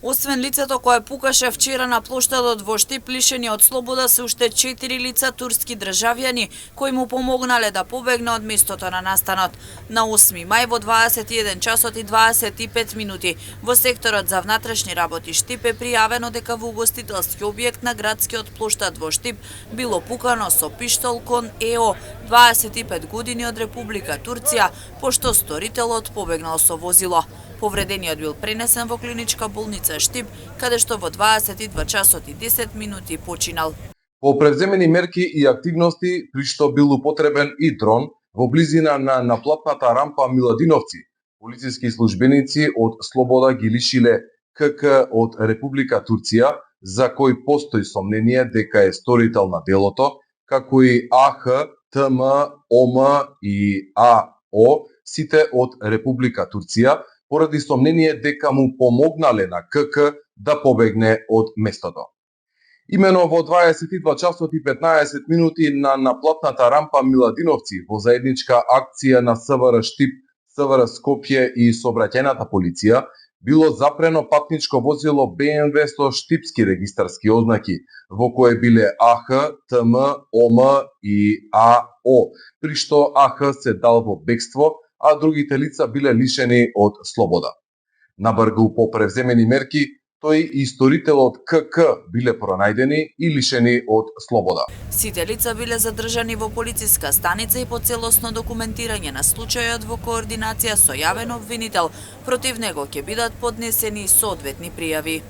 Освен лицето кое пукаше вчера на плоштадот во Штип, лишени од слобода се уште 4 лица турски државјани кои му помогнале да побегне од местото на настанот. На 8 мај во 21 часот и 25 минути во секторот за внатрешни работи Штип е пријавено дека во угостителски објект на градскиот плоштад во Штип било пукано со пиштол кон ЕО 25 години од Република Турција, пошто сторителот побегнал со возило. Повредениот бил пренесен во клиничка болница Штип, каде што во 22 часот и 10 минути починал. По превземени мерки и активности, при што бил употребен и дрон, во близина на наплатната рампа Миладиновци, полициски службеници од Слобода ги лишиле КК од Република Турција, за кој постои сомнение дека е сторител на делото, како и АХ, ТМ, ОМ и АО, сите од Република Турција, поради сомнение дека му помогнале на КК да побегне од местото. Имено во 22 часот и 15 минути на наплатната рампа Миладиновци во заедничка акција на СВР Штип, СВР Скопје и сообраќајната полиција било запрено патничко возило БМВ со штипски регистарски ознаки, во кое биле АХ, ТМ, ОМ и АО, при што АХ се дал во бегство, а другите лица биле лишени од слобода. Набргу по превземени мерки, тој и сторителот КК биле пронајдени и лишени од слобода. Сите лица биле задржани во полициска станица и по целосно документирање на случајот во координација со јавен обвинител, против него ќе бидат поднесени соодветни пријави.